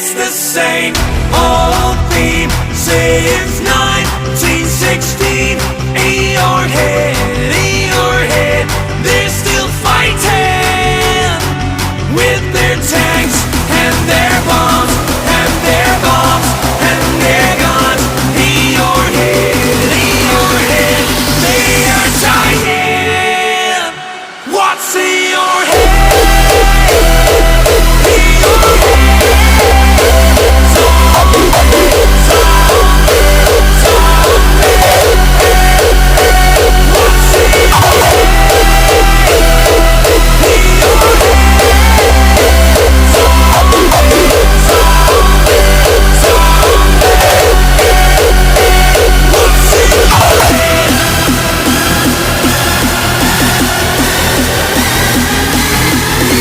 It's the same old theme since 1916. Earhead, Earhead, they're still fighting with their tanks.